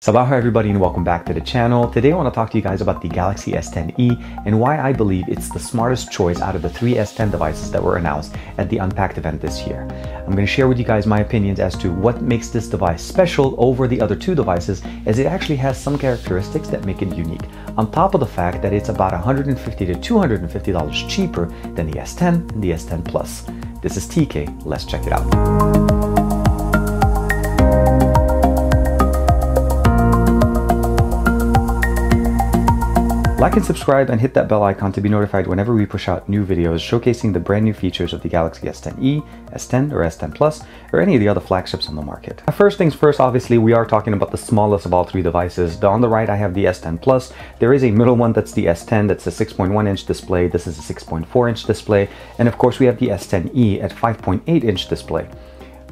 Sabaha everybody and welcome back to the channel. Today I want to talk to you guys about the Galaxy S10e and why I believe it's the smartest choice out of the three S10 devices that were announced at the Unpacked event this year. I'm going to share with you guys my opinions as to what makes this device special over the other two devices, as it actually has some characteristics that make it unique, on top of the fact that it's about $150 to $250 cheaper than the S10 and the S10 Plus. This is TK, let's check it out. Like and subscribe and hit that bell icon to be notified whenever we push out new videos showcasing the brand new features of the Galaxy S10e, S10 or S10 Plus, or any of the other flagships on the market. First things first, obviously we are talking about the smallest of all three devices. On the right I have the S10 Plus. There is a middle one that's the S10, that's a 6.1 inch display. This is a 6.4 inch display. And of course we have the S10e at 5.8 inch display.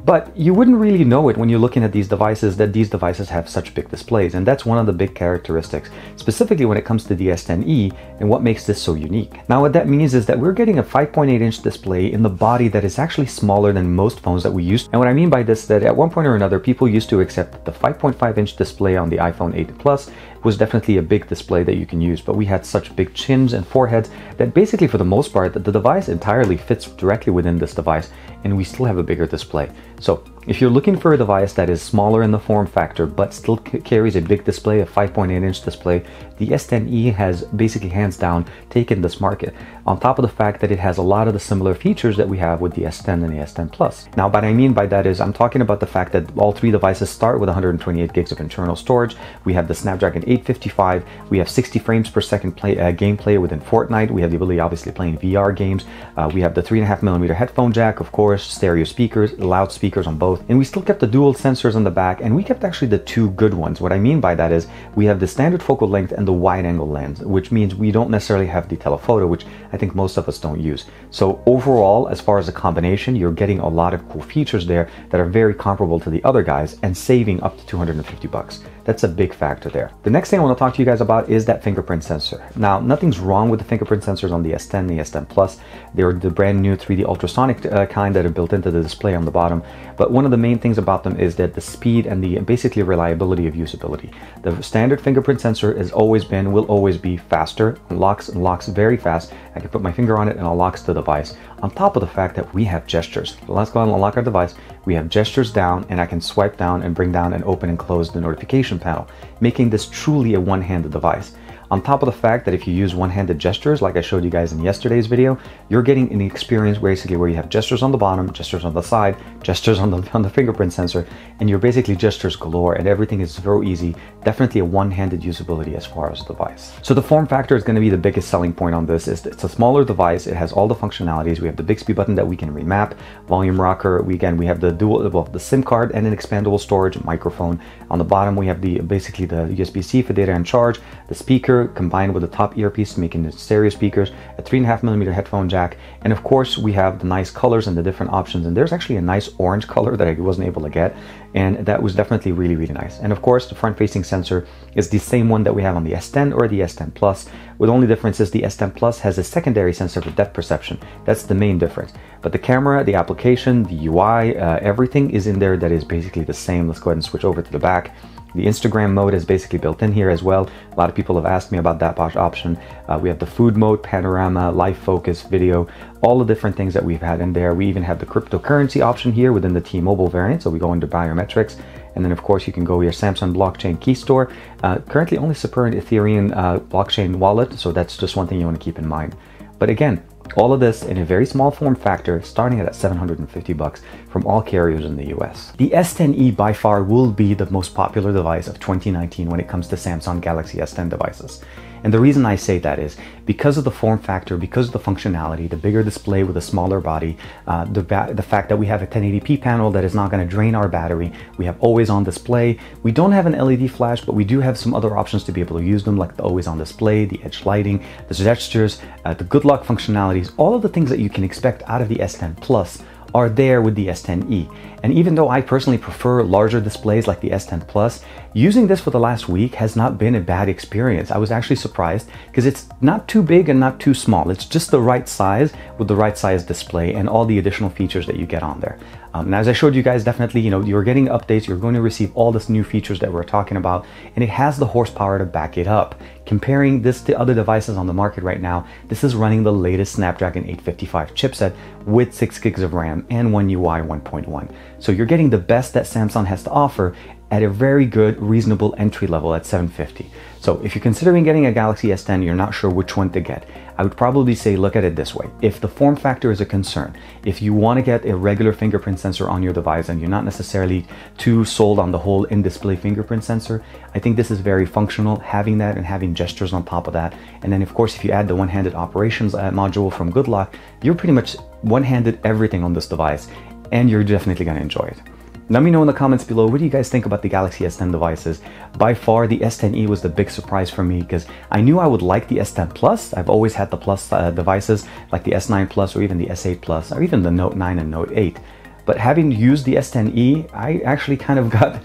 But you wouldn't really know it when you're looking at these devices that these devices have such big displays, and that's one of the big characteristics, specifically when it comes to the S10e and what makes this so unique. Now what that means is that we're getting a 5.8 inch display in the body that is actually smaller than most phones that we use. And what I mean by this is that at one point or another people used to accept that the 5.5 inch display on the iPhone 8 Plus was definitely a big display that you can use, but we had such big chins and foreheads that basically for the most part the device entirely fits directly within this device, and we still have a bigger display. So if you're looking for a device that is smaller in the form factor but still carries a big display, a 5.8 inch display, the S10e has basically hands down taken this market, on top of the fact that it has a lot of the similar features that we have with the S10 and the S10 Plus. Now what I mean by that is I'm talking about the fact that all three devices start with 128 gigs of internal storage. We have the Snapdragon 855, we have 60 frames per second gameplay within Fortnite, we have the ability obviously playing VR games, we have the 3.5mm headphone jack, of course, stereo speakers, loudspeakers on both, and we still kept the dual sensors on the back, and we kept actually the two good ones. What I mean by that is we have the standard focal length and the wide angle lens, which means we don't necessarily have the telephoto, which I think most of us don't use. So overall, as far as a combination, you're getting a lot of cool features there that are very comparable to the other guys and saving up to $250. That's a big factor there. The next thing I want to talk to you guys about is that fingerprint sensor. Now, nothing's wrong with the fingerprint sensors on the S10, the S10 Plus. They're the brand new 3D ultrasonic kind that are built into the display on the bottom. But one of the main things about them is that the speed and the basically reliability of usability. The standard fingerprint sensor has always been, will always be faster, unlocks very fast. I can put my finger on it and unlocks the device. On top of the fact that we have gestures. So let's go and unlock our device. We have gestures down, and I can swipe down and bring down and open and close the notification panel, making this truly a one-handed device. On top of the fact that if you use one-handed gestures, like I showed you guys in yesterday's video, you're getting an experience basically where you have gestures on the bottom, gestures on the side, gestures on the fingerprint sensor, and you're basically gestures galore, and everything is so easy. Definitely a one-handed usability as far as the device. So the form factor is going to be the biggest selling point on this. Is it's a smaller device. It has all the functionalities. We have the Bixby button that we can remap, volume rocker. We have the the SIM card and an expandable storage microphone. On the bottom we have basically the USB-C for data and charge, the speaker combined with the top earpiece making the stereo speakers, a 3.5mm headphone jack, and of course we have the nice colors and the different options. And there's actually a nice orange color that I wasn't able to get, and that was definitely really nice. And of course the front-facing sensor is the same one that we have on the S10 or the S10 Plus, with only difference is the S10 Plus has a secondary sensor for depth perception. That's the main difference. But the camera, the application, the UI, everything is in there that is basically the same. Let's go ahead and switch over to the back. The Instagram mode is basically built in here as well. A lot of people have asked me about that option. We have the food mode, panorama, live focus, video, all the different things that we've had in there. We even have the cryptocurrency option here within the T-Mobile variant. So we go into biometrics. And then of course you can go your Samsung blockchain key store. Currently only supporting Ethereum blockchain wallet. So that's just one thing you want to keep in mind. But again, all of this in a very small form factor, starting at $750 from all carriers in the US. The S10e by far will be the most popular device of 2019 when it comes to Samsung Galaxy S10 devices. And the reason I say that is because of the form factor, because of the functionality, the bigger display with a smaller body, the fact that we have a 1080p panel that is not going to drain our battery, we have always on display. We don't have an LED flash, but we do have some other options to be able to use them, like the always on display, the edge lighting, the gestures, the good luck functionalities, all of the things that you can expect out of the S10 Plus are there with the S10e. And even though I personally prefer larger displays like the S10 Plus, using this for the last week has not been a bad experience. I was actually surprised because it's not too big and not too small. It's just the right size with the right size display and all the additional features that you get on there. And as I showed you guys, definitely, you're getting updates, you're going to receive all this new features that we're talking about, and it has the horsepower to back it up. Comparing this to other devices on the market right now, this is running the latest Snapdragon 855 chipset with 6 gigs of RAM and One UI 1.1. So you're getting the best that Samsung has to offer at a very good, reasonable entry level at $750. So if you're considering getting a Galaxy S10, you're not sure which one to get, I would probably say look at it this way. If the form factor is a concern, if you want to get a regular fingerprint sensor on your device and you're not necessarily too sold on the whole in-display fingerprint sensor, I think this is very functional, having that and having gestures on top of that. And then of course, if you add the one-handed operations module from GoodLock, you're pretty much one-handed everything on this device, and you're definitely going to enjoy it. Let me know in the comments below, what do you guys think about the Galaxy S10 devices? By far, the S10e was the big surprise for me because I knew I would like the S10 Plus. I've always had the Plus devices like the S9 Plus or even the S8 Plus or even the Note 9 and Note 8. But having used the S10e, I actually kind of got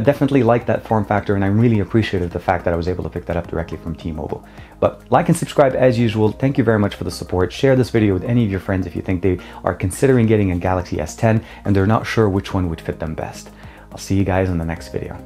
definitely like that form factor, and I'm really appreciative of the fact that I was able to pick that up directly from T-Mobile. But like and subscribe as usual. Thank you very much for the support. Share this video with any of your friends if you think they are considering getting a Galaxy S10 and they're not sure which one would fit them best. I'll see you guys in the next video.